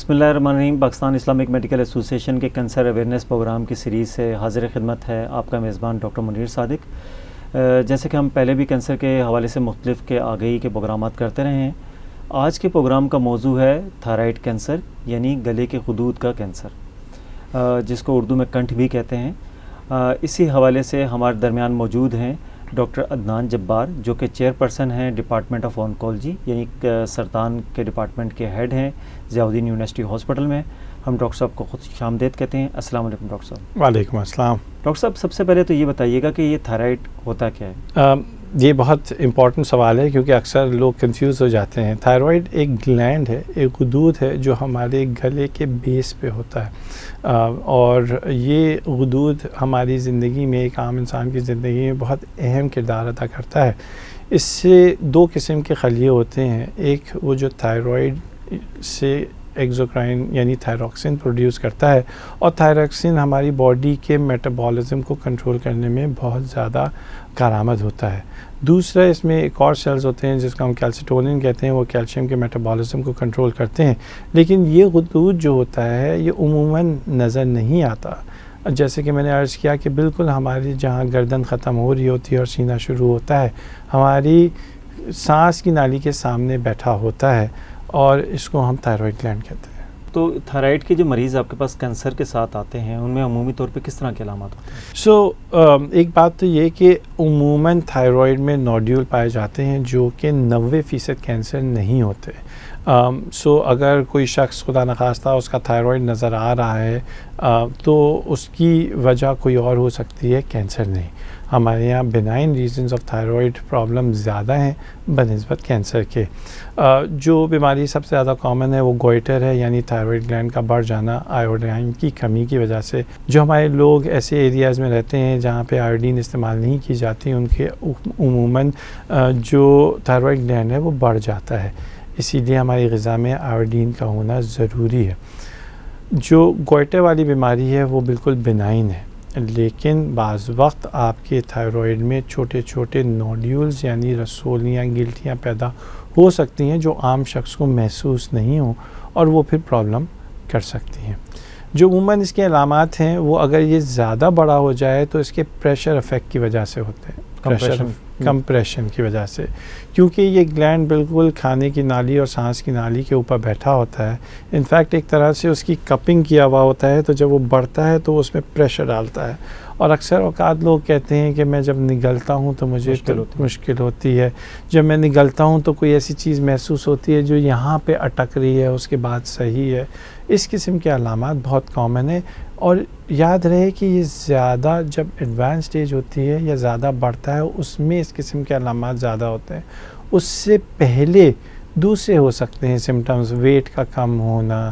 بسم اللہ الرحمن الرحیم. پاکستان اسلامک میڈیکل ایسوسیشن کے کینسر اویئرنیس پروگرام کی سیریز سے حاضر خدمت ہے آپ کا میزبان ڈاکٹر منیر صادق. جیسے کہ ہم پہلے بھی کینسر کے حوالے سے مختلف کے آگہی کے پروگرامات کرتے رہے ہیں. آج کے پروگرام کا موضوع ہے تھائرائیڈ کینسر یعنی گلے کے غدود کا کینسر, جس کو اردو میں کنٹھ بھی کہتے ہیں. اسی حوالے سے ہمارے درمیان موجود ہیں ڈاکٹر عدنان جبار, جو کہ چیئرپرسن ہیں ڈپارٹمنٹ آف آنکولوجی یعنی سرطان کے ڈپارٹمنٹ کے ہیڈ ہیں ضیاء الدین یونیورسٹی ہاسپٹل میں. ہم ڈاکٹر صاحب کو خوش آمدید کہتے ہیں. السلام علیکم ڈاکٹر صاحب. وعلیکم السلام. ڈاکٹر صاحب, سب سے پہلے تو یہ بتائیے گا کہ یہ تھائرائیڈ ہوتا کیا ہے؟ یہ بہت امپورٹنٹ سوال ہے کیونکہ اکثر لوگ کنفیوز ہو جاتے ہیں. تھائرائیڈ ایک گلینڈ ہے, ایک غدود ہے جو ہمارے گلے کے بیس پہ ہوتا ہے, اور یہ غدود ہماری زندگی میں, ایک عام انسان کی زندگی میں بہت اہم کردار ادا کرتا ہے. اس سے دو قسم کے خلیے ہوتے ہیں. ایک وہ جو تھائرائیڈ سے ایگزوکرائن یعنی تھائروکسن پروڈیوس کرتا ہے, اور تھائروکسن ہماری باڈی کے میٹابولزم کو کنٹرول کرنے میں بہت زیادہ کارآمد ہوتا ہے. دوسرا اس میں ایک اور سیلز ہوتے ہیں جس کو ہم کیلسیٹونین کہتے ہیں, وہ کیلشیم کے میٹابولزم کو کنٹرول کرتے ہیں. لیکن یہ غدود جو ہوتا ہے یہ عموماً نظر نہیں آتا. جیسے کہ میں نے عرض کیا کہ بالکل ہماری جہاں گردن ختم ہو رہی ہوتی ہے اور سینہ شروع ہوتا ہے, ہماری سانس کی نالی کے سامنے بیٹھا ہوتا ہے, اور اس کو ہم تھائرائیڈ گلینڈ کہتے ہیں. تو تھائرائیڈ کے جو مریض آپ کے پاس کینسر کے ساتھ آتے ہیں ان میں عمومی طور پہ کس طرح کے علامات ہوتے ہیں؟ ایک بات تو یہ کہ عموماً تھائرائیڈ میں نوڈیول پائے جاتے ہیں جو کہ 90% کینسر نہیں ہوتے. اگر کوئی شخص خدا نخواستہ اس کا تھائرائیڈ نظر آ رہا ہے تو اس کی وجہ کوئی اور ہو سکتی ہے, کینسر نہیں. ہمارے یہاں benign reasons of thyroid problem زیادہ ہیں بنسبت کینسر کے. جو بیماری سب سے زیادہ کامن ہے وہ گوئٹر ہے, یعنی تھائرائیڈ گلینڈ کا بڑھ جانا آیوڈین کی کمی کی وجہ سے. جو ہمارے لوگ ایسے ایریاز میں رہتے ہیں جہاں پہ آیوڈین استعمال نہیں کی جاتی, ان کے عموماً جو تھائرائیڈ گلینڈ ہے وہ بڑھ جاتا ہے. اسی لیے ہماری غذا میں آیوڈین کا ہونا ضروری ہے. جو گوئٹر والی بیماری ہے وہ بالکل بینائن ہے, لیکن بعض وقت آپ کے تھائرائیڈ میں چھوٹے چھوٹے نوڈیولز یعنی رسولیاں, گلٹیاں پیدا ہو سکتی ہیں جو عام شخص کو محسوس نہیں ہوں, اور وہ پھر پرابلم کر سکتی ہیں. جو عموماً اس کے علامات ہیں وہ اگر یہ زیادہ بڑا ہو جائے تو اس کے پریشر افیکٹ کی وجہ سے ہوتے ہیں, کمپریشن کی وجہ سے, کیونکہ یہ گلینڈ بالکل کھانے کی نالی اور سانس کی نالی کے اوپر بیٹھا ہوتا ہے. انفیکٹ ایک طرح سے اس کی کپنگ کیا ہوا ہوتا ہے, تو جب وہ بڑھتا ہے تو اس میں پریشر ڈالتا ہے. اور اکثر اوقات لوگ کہتے ہیں کہ میں جب نگلتا ہوں تو مجھے مشکل ہوتی ہے, جب میں نگلتا ہوں تو کوئی ایسی چیز محسوس ہوتی ہے جو یہاں پہ اٹک رہی ہے, اس کے بعد صحیح ہے. اس قسم کے علامات بہت کامن ہیں, اور یاد رہے کہ یہ زیادہ جب ایڈوانس سٹیج ہوتی ہے یا زیادہ بڑھتا ہے اس میں اس قسم کے علامات زیادہ ہوتے ہیں. اس سے پہلے دوسرے ہو سکتے ہیں سمٹمز, ویٹ کا کم ہونا,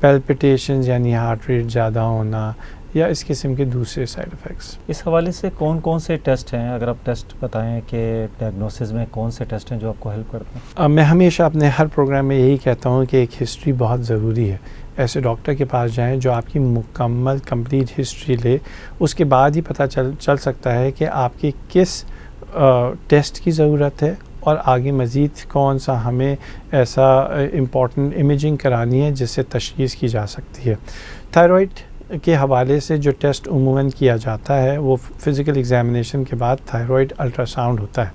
پیلپٹیشنز یعنی ہارٹ ریٹ زیادہ ہونا, یا اس قسم کے دوسرے سائیڈ افیکٹس. اس حوالے سے کون کون سے ٹیسٹ ہیں, اگر آپ ٹیسٹ بتائیں کہ ڈائگنوسس میں کون سے ٹیسٹ ہیں جو آپ کو ہیلپ کرتے ہیں؟ میں ہمیشہ اپنے ہر پروگرام میں یہی کہتا ہوں کہ ایک ہسٹری بہت ضروری ہے. ایسے ڈاکٹر کے پاس جائیں جو آپ کی مکمل کمپلیٹ ہسٹری لے, اس کے بعد ہی پتہ چل سکتا ہے کہ آپ کی کس ٹیسٹ کی ضرورت ہے, اور آگے مزید کون سا ہمیں ایسا امپورٹنٹ امیجنگ کرانی ہے جس سے تشخیص کی جا سکتی ہے. تھائرائیڈ کے حوالے سے جو ٹیسٹ عموماً کیا جاتا ہے وہ فزیکل ایگزامینیشن کے بعد تھائرائیڈ الٹرا ساؤنڈ ہوتا ہے.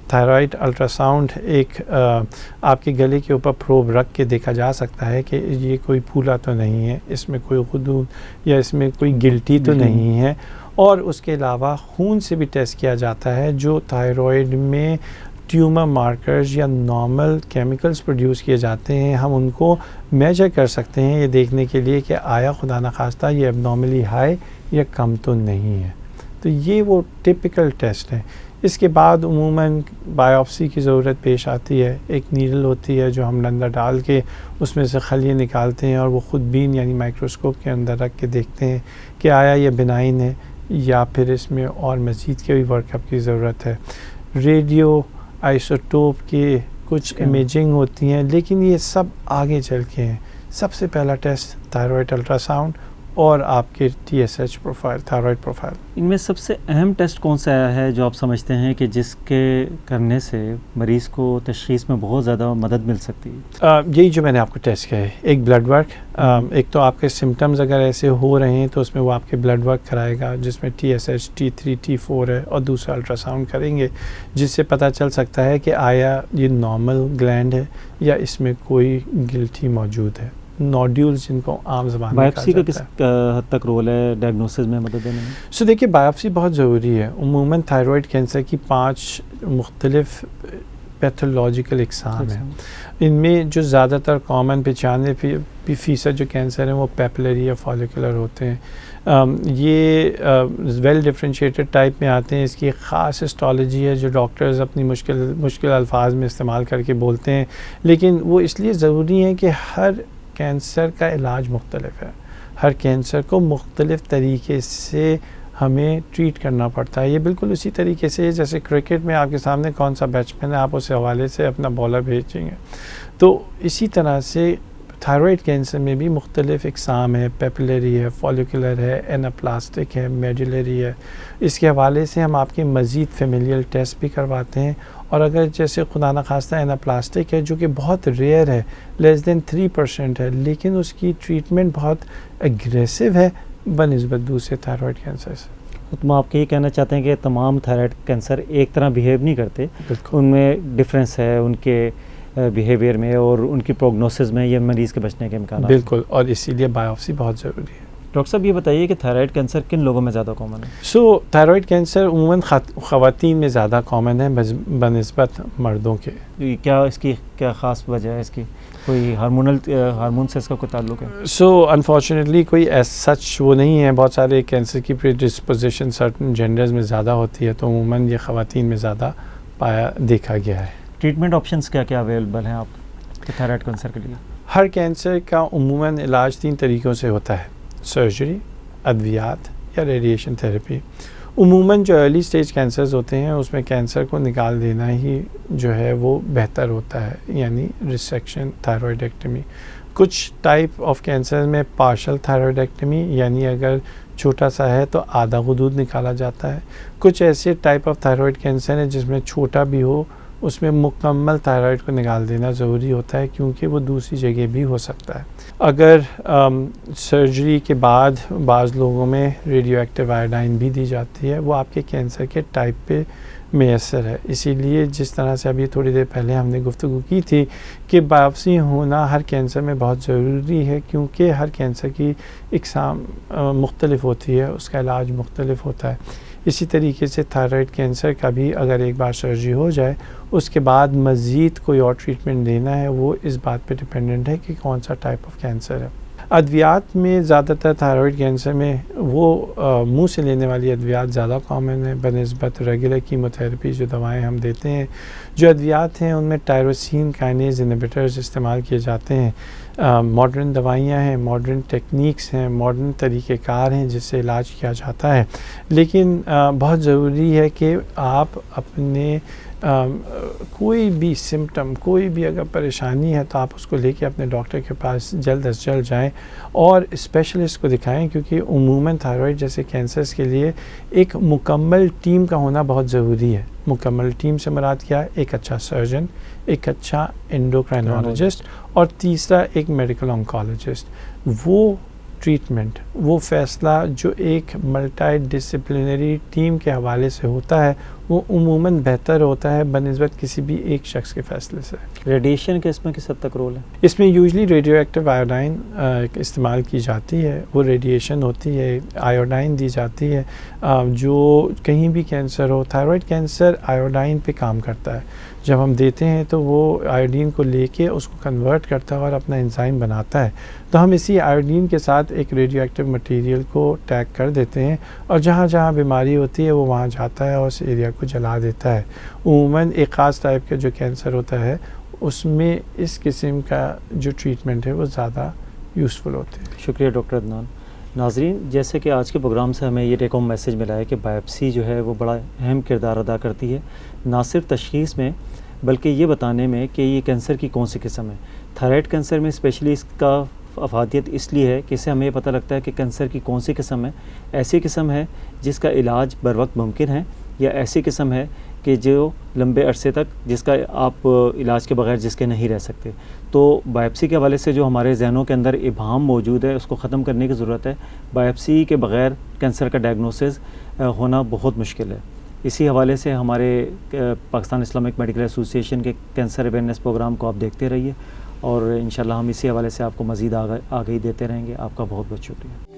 تھائرائیڈ الٹرا ساؤنڈ ایک آپ کے گلے کے اوپر پروب رکھ کے دیکھا جا سکتا ہے کہ یہ کوئی پھولا تو نہیں ہے, اس میں کوئی غدود یا اس میں کوئی گلٹی تو نہیں ہے. اور اس کے علاوہ خون سے بھی ٹیسٹ کیا جاتا ہے جو تھائرائیڈ میں ٹیومر مارکرز یا نارمل کیمیکلز پروڈیوس کیے جاتے ہیں, ہم ان کو میجر کر سکتے ہیں یہ دیکھنے کے لیے کہ آیا خدا نخواستہ یہ اب نارملی ہائی یا کم تو نہیں ہے. تو یہ وہ ٹپیکل ٹیسٹ ہیں. اس کے بعد عموماً بایوپسی کی ضرورت پیش آتی ہے. ایک نیڈل ہوتی ہے جو ہم اندر ڈال کے اس میں سے خلیے نکالتے ہیں, اور وہ خود بین یعنی مائکروسکوپ کے اندر رکھ کے دیکھتے ہیں کہ آیا یہ بینائن ہے یا پھر اس میں اور مزید کے بھی ورک اپ کی ضرورت ہے. ریڈیو آئسوٹوپ کی کچھ امیجنگ ہوتی ہیں, لیکن یہ سب آگے چل کے ہیں. سب سے پہلا ٹیسٹ تھائرائیڈ الٹرا ساؤنڈ, اور آپ کے TSH پروفائل، تھائرائڈ پروفائل. ان میں سب سے اہم ٹیسٹ کون سا ہے جو آپ سمجھتے ہیں کہ جس کے کرنے سے مریض کو تشخیص میں بہت زیادہ مدد مل سکتی ہے؟ یہی جو میں نے آپ کو ٹیسٹ کیا ہے، ایک بلڈ ورک. ایک تو آپ کے سمٹمز اگر ایسے ہو رہے ہیں تو اس میں وہ آپ کے بلڈ ورک کرائے گا جس میں TSH T3 T4 ہے، اور دوسرا الٹرا ساؤنڈ کریں گے جس سے پتہ چل سکتا ہے کہ آیا یہ نارمل گلینڈ ہے یا اس میں کوئی گلٹی موجود ہے، نوڈیولز جن کو عام زبان میں کہا بایوپسی کا جاتا کس حد تک رول ہے ڈائگنوسس میں مدد دینے میں؟ سو دیکھیے بایوپسی بہت ضروری ہے. عموماً تھائرائڈ کینسر کی 5 مختلف پیتھولوجیکل اقسام ہیں. ان میں جو زیادہ تر کامن 95% جو کینسر ہیں وہ پیپلری یا فالیکولر ہوتے ہیں. یہ ویل ڈفرینشیٹڈ ٹائپ میں آتے ہیں. اس کی ایک خاص ہسٹالوجی ہے جو ڈاکٹرز اپنی مشکل الفاظ میں استعمال کر کے بولتے ہیں، لیکن وہ اس لیے ضروری ہیں کہ ہر کینسر کا علاج مختلف ہے. ہر کینسر کو مختلف طریقے سے ہمیں ٹریٹ کرنا پڑتا ہے. یہ بالکل اسی طریقے سے جیسے کرکٹ میں آپ کے سامنے کون سا بیٹسمین ہے، آپ اس حوالے سے اپنا بالر بھیجیں گے. تو اسی طرح سے تھائرائڈ کینسر میں بھی مختلف اقسام ہے. پیپلری ہے، فالیکولر ہے، ایناپلاسٹک ہے، میڈولری ہے. اس کے حوالے سے ہم آپ کے مزید فیمیلیل ٹیسٹ بھی کرواتے ہیں. اور اگر جیسے خدا نخواستہ ایناپلاسٹک ہے جو کہ بہت ریئر ہے، لیس دین 3% ہے، لیکن اس کی ٹریٹمنٹ بہت اگریسو ہے بنسبت دوسرے تھائرائڈ کینسر سے. تو آپ یہ کہنا چاہتے ہیں کہ تمام تھائرائڈ کینسر ایک طرح بیہیو نہیں کرتے، بالکل ان میں ڈفرینس ہے ان کے بیہیویئر میں اور ان کی پروگنوسس میں، یہ مریض کے بچنے کے امکانات. بالکل، اور اسی لیے بایوپسی بہت ضروری ہے. ڈاکٹر صاحب یہ بتائیے کہ تھائرائڈ کینسر کن لوگوں میں زیادہ کامن ہے؟ سو تھائرائڈ کینسر عموماً خواتین میں زیادہ کامن ہے بنسبت مردوں کے. کیا اس کی کیا خاص وجہ ہے؟ اس کی کوئی ہارمون سے اس کا کوئی تعلق ہے؟ سو انفارچونیٹلی کوئی ایز سچ وہ نہیں ہے. بہت سارے کینسر کی پریڈسپوزیشن سرٹن جینڈرز میں زیادہ ہوتی ہے، تو عموماً یہ خواتین میں زیادہ دیکھا گیا ہے. ٹریٹمنٹ آپشنس کیا کیا اویلیبل ہیں آپ کے تھائرائڈ کینسر کے لیے؟ ہر کینسر کا عموماً علاج 3 طریقوں سے ہوتا ہے: سرجری، ادویات یا ریڈیشن تھیراپی. عموماً جو ارلی سٹیج کینسرز ہوتے ہیں اس میں کینسر کو نکال دینا ہی جو ہے وہ بہتر ہوتا ہے، یعنی ریسیکشن، تھائرائڈیکٹمی. کچھ ٹائپ آف کینسر میں پارشل تھائرائڈیکٹمی، یعنی اگر چھوٹا سا ہے تو آدھا غدود نکالا جاتا ہے. کچھ ایسے ٹائپ آف تھائرائڈ کینسر ہیں جس میں چھوٹا بھی ہو، اس میں مکمل تھائرائڈ کو نکال دینا ضروری ہوتا ہے کیونکہ وہ دوسری جگہ بھی ہو سکتا ہے. اگر سرجری کے بعد بعض لوگوں میں ریڈیو ایکٹیو آیوڈائن بھی دی جاتی ہے، وہ آپ کے کینسر کے ٹائپ پہ میسر ہے. اسی لیے جس طرح سے ابھی تھوڑی دیر پہلے ہم نے گفتگو کی تھی کہ بایوپسی ہونا ہر کینسر میں بہت ضروری ہے، کیونکہ ہر کینسر کی اقسام مختلف ہوتی ہے، اس کا علاج مختلف ہوتا ہے. اسی طریقے سے تھائرائڈ کینسر کا بھی اگر ایک بار سرجری ہو جائے اس کے بعد مزید کوئی اور ٹریٹمنٹ دینا ہے، وہ اس بات پہ ڈپینڈنٹ ہے کہ کون سا ٹائپ آف کینسر ہے. ادویات میں زیادہ تر تھائرائڈ کینسر میں وہ منہ سے لینے والی ادویات زیادہ کامن ہیں بنسبت ریگولر کیموتھیراپی جو دوائیں ہم دیتے ہیں. جو ادویات ہیں ان میں ٹائروسین کائنیز انہیبیٹرز استعمال کیے جاتے ہیں. ماڈرن دوائیاں ہیں، ماڈرن ٹیکنیکس ہیں، ماڈرن طریقہ کار ہیں جس سے علاج کیا جاتا ہے. لیکن بہت ضروری ہے کہ آپ اپنے کوئی بھی سمٹم، کوئی بھی اگر پریشانی ہے تو آپ اس کو لے کے اپنے ڈاکٹر کے پاس جلد از جلد جائیں اور اسپیشلسٹ کو دکھائیں، کیونکہ عموماً تھائرائڈ جیسے کینسرز کے لیے ایک مکمل ٹیم کا ہونا بہت ضروری ہے. مکمل ٹیم سے مراد کیا ہے؟ ایک اچھا سرجن، ایک اچھا انڈوکرائنالوجسٹ اور تیسرا ایک میڈیکل آنکولوجسٹ. وہ ٹریٹمنٹ، وہ فیصلہ جو ایک ملٹی ڈسپلنری ٹیم کے حوالے سے ہوتا ہے وہ عموماً بہتر ہوتا ہے بنسبت کسی بھی ایک شخص کے فیصلے سے. ریڈیشن کا اس میں کس حد تک رول ہے؟ اس میں یوزلی ریڈیو ایکٹیو آیوڈائن استعمال کی جاتی ہے. وہ ریڈیشن ہوتی ہے، آیوڈائن دی جاتی ہے. جو کہیں بھی کینسر ہو، تھائرائڈ کینسر آیوڈائن پہ کام کرتا ہے. جب ہم دیتے ہیں تو وہ آیوڈین کو لے کے اس کو کنورٹ کرتا ہے اور اپنا انزائم بناتا ہے. تو ہم اسی آیوڈین کے ساتھ ایک ریڈیو ایکٹیو مٹیریل کو ٹیگ کر دیتے ہیں اور جہاں جہاں بیماری ہوتی ہے وہ وہاں جاتا ہے اور اس ایریا کو جلا دیتا ہے. عموماً ایک خاص ٹائپ کا جو کینسر ہوتا ہے اس میں اس قسم کا جو ٹریٹمنٹ ہے وہ زیادہ یوزفل ہوتے ہیں. شکریہ ڈاکٹر عدنان. ناظرین، جیسے کہ آج کے پروگرام سے ہمیں یہ ٹیک ہوم میسیج ملا ہے کہ بایوپسی جو ہے وہ بڑا اہم کردار ادا کرتی ہے، نہ صرف تشخیص میں بلکہ یہ بتانے میں کہ یہ کینسر کی کون سی قسم ہے. تھائرائڈ کینسر میں اسپیشلی اس کا افادیت اس لیے ہے کہ اس سے ہمیں یہ پتہ لگتا ہے کہ کینسر کی کون سی قسم ہے. ایسی قسم ہے جس کا علاج بر وقت ممکن ہے، یا ایسی قسم ہے کہ جو لمبے عرصے تک جس کا آپ علاج کے بغیر جس کے نہیں رہ سکتے. تو بائپسی کے حوالے سے جو ہمارے ذہنوں کے اندر ابہام موجود ہے اس کو ختم کرنے کی ضرورت ہے. بائپسی کے بغیر کینسر کا ڈائگنوسس ہونا بہت مشکل ہے. اسی حوالے سے ہمارے پاکستان اسلامک میڈیکل ایسوسی ایشن کے کینسر اویئرنیس پروگرام کو آپ دیکھتے رہیے، اور انشاءاللہ ہم اسی حوالے سے آپ کو مزید آگاہی دیتے رہیں گے. آپ کا بہت بہت شکریہ.